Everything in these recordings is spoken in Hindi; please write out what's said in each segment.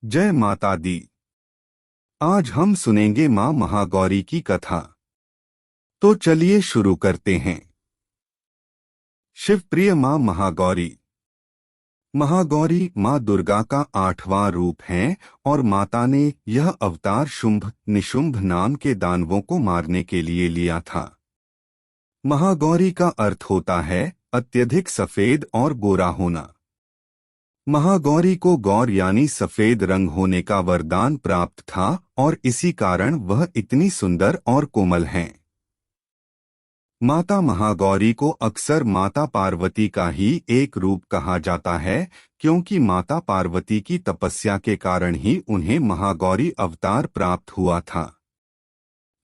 जय माता दी। आज हम सुनेंगे मां महागौरी की कथा। तो चलिए शुरू करते हैं। शिवप्रिय मां महागौरी। महागौरी मां दुर्गा का 8वां रूप है और माता ने यह अवतार शुंभ निशुंभ नाम के दानवों को मारने के लिए लिया था। महागौरी का अर्थ होता है अत्यधिक सफेद और गोरा होना। महागौरी को गौर यानी सफेद रंग होने का वरदान प्राप्त था और इसी कारण वह इतनी सुंदर और कोमल हैं। माता महागौरी को अक्सर माता पार्वती का ही एक रूप कहा जाता है, क्योंकि माता पार्वती की तपस्या के कारण ही उन्हें महागौरी अवतार प्राप्त हुआ था।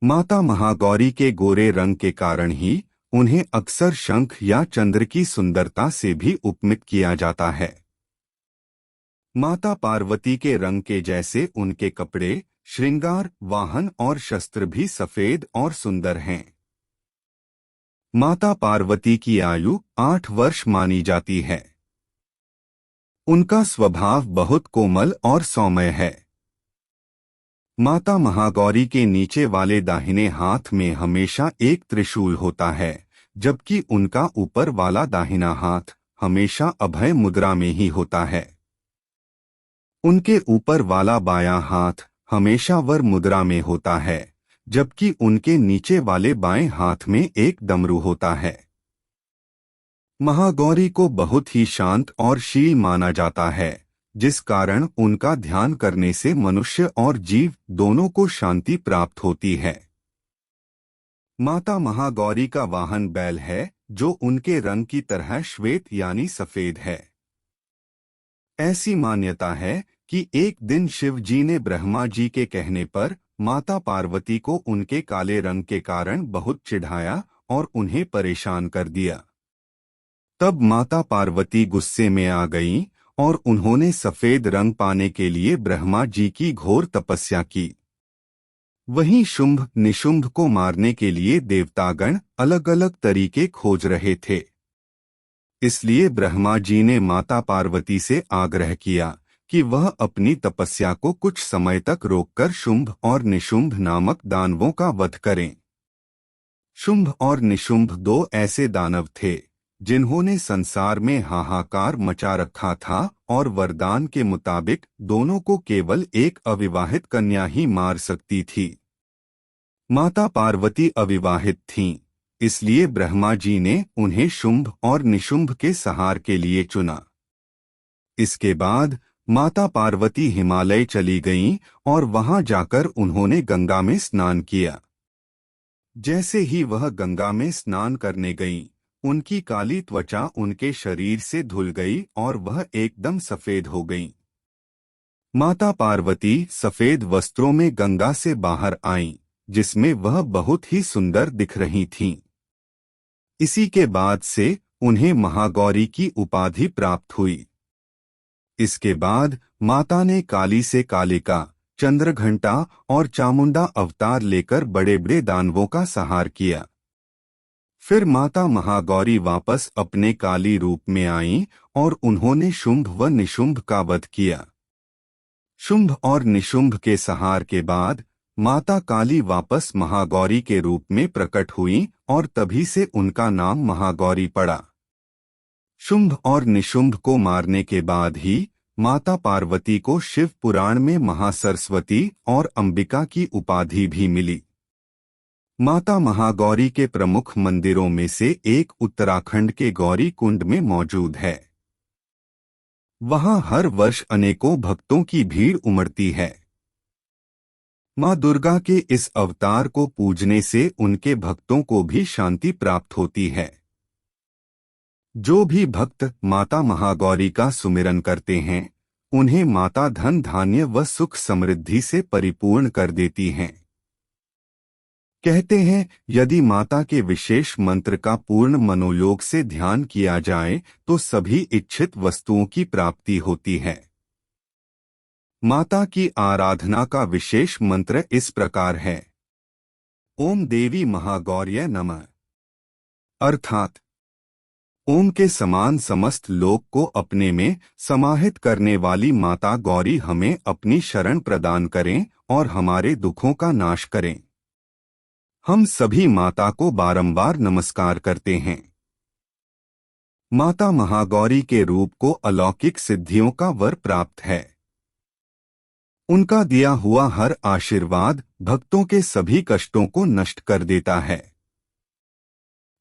माता महागौरी के गोरे रंग के कारण ही उन्हें अक्सर शंख या चंद्र की सुंदरता से भी उपमित किया जाता है। माता पार्वती के रंग के जैसे उनके कपड़े, श्रृंगार, वाहन और शस्त्र भी सफेद और सुंदर हैं। माता पार्वती की आयु 8 वर्ष मानी जाती है। उनका स्वभाव बहुत कोमल और सौम्य है। माता महागौरी के नीचे वाले दाहिने हाथ में हमेशा एक त्रिशूल होता है, जबकि उनका ऊपर वाला दाहिना हाथ हमेशा अभय मुद्रा में ही होता है। उनके ऊपर वाला बायां हाथ हमेशा वर मुद्रा में होता है, जबकि उनके नीचे वाले बाएं हाथ में एक डमरू होता है। महागौरी को बहुत ही शांत और शील माना जाता है, जिस कारण उनका ध्यान करने से मनुष्य और जीव दोनों को शांति प्राप्त होती है। माता महागौरी का वाहन बैल है, जो उनके रंग की तरह श्वेत यानी सफेद है। ऐसी मान्यता है कि एक दिन शिव जी ने ब्रह्मा जी के कहने पर माता पार्वती को उनके काले रंग के कारण बहुत चिढ़ाया और उन्हें परेशान कर दिया। तब माता पार्वती गुस्से में आ गईं और उन्होंने सफेद रंग पाने के लिए ब्रह्मा जी की घोर तपस्या की। वहीं शुंभ निशुंभ को मारने के लिए देवतागण अलग अलग तरीके खोज रहे थे। इसलिए ब्रह्मा जी ने माता पार्वती से आग्रह किया कि वह अपनी तपस्या को कुछ समय तक रोककर शुंभ और निशुंभ नामक दानवों का वध करें। शुंभ और निशुंभ 2 ऐसे दानव थे जिन्होंने संसार में हाहाकार मचा रखा था और वरदान के मुताबिक दोनों को केवल एक अविवाहित कन्या ही मार सकती थी। माता पार्वती अविवाहित थीं, इसलिए ब्रह्मा जी ने उन्हें शुंभ और निशुंभ के संहार के लिए चुना। इसके बाद माता पार्वती हिमालय चली गईं और वहां जाकर उन्होंने गंगा में स्नान किया। जैसे ही वह गंगा में स्नान करने गईं, उनकी काली त्वचा उनके शरीर से धुल गई और वह एकदम सफेद हो गईं। माता पार्वती सफेद वस्त्रों में गंगा से बाहर आईं, जिसमें वह बहुत ही सुंदर दिख रही थीं। इसी के बाद से उन्हें महागौरी की उपाधि प्राप्त हुई। इसके बाद माता ने काली से कालिका, चंद्रघंटा और चामुंडा अवतार लेकर बड़े बड़े दानवों का संहार किया। फिर माता महागौरी वापस अपने काली रूप में आईं और उन्होंने शुंभ व निशुंभ का वध किया। शुंभ और निशुंभ के संहार के बाद माता काली वापस महागौरी के रूप में प्रकट हुईं और तभी से उनका नाम महागौरी पड़ा। शुंभ और निशुंभ को मारने के बाद ही माता पार्वती को शिव पुराण में महासरस्वती और अंबिका की उपाधि भी मिली। माता महागौरी के प्रमुख मंदिरों में से एक उत्तराखंड के गौरी कुंड में मौजूद है। वहां हर वर्ष अनेकों भक्तों की भीड़ उमड़ती है। मां दुर्गा के इस अवतार को पूजने से उनके भक्तों को भी शांति प्राप्त होती है। जो भी भक्त माता महागौरी का सुमिरन करते हैं, उन्हें माता धन धान्य व सुख समृद्धि से परिपूर्ण कर देती हैं। कहते हैं, यदि माता के विशेष मंत्र का पूर्ण मनोयोग से ध्यान किया जाए तो सभी इच्छित वस्तुओं की प्राप्ति होती है। माता की आराधना का विशेष मंत्र इस प्रकार है: ओम देवी महागौर्यै नमः। अर्थात ओम के समान समस्त लोक को अपने में समाहित करने वाली माता गौरी हमें अपनी शरण प्रदान करें और हमारे दुखों का नाश करें। हम सभी माता को बारंबार नमस्कार करते हैं। माता महागौरी के रूप को अलौकिक सिद्धियों का वर प्राप्त है। उनका दिया हुआ हर आशीर्वाद भक्तों के सभी कष्टों को नष्ट कर देता है।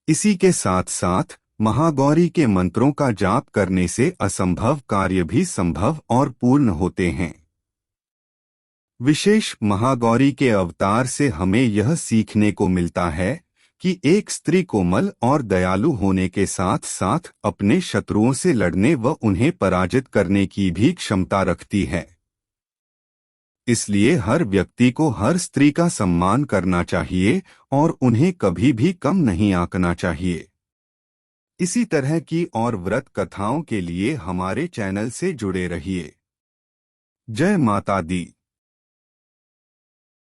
इसी के साथ साथ महागौरी के मंत्रों का जाप करने से असंभव कार्य भी संभव और पूर्ण होते हैं। विशेष महागौरी के अवतार से हमें यह सीखने को मिलता है कि एक स्त्री कोमल और दयालु होने के साथ साथ अपने शत्रुओं से लड़ने व उन्हें पराजित करने की भी क्षमता रखती है। इसलिए हर व्यक्ति को हर स्त्री का सम्मान करना चाहिए और उन्हें कभी भी कम नहीं आंकना चाहिए। इसी तरह की और व्रत कथाओं के लिए हमारे चैनल से जुड़े रहिए। जय माता दी।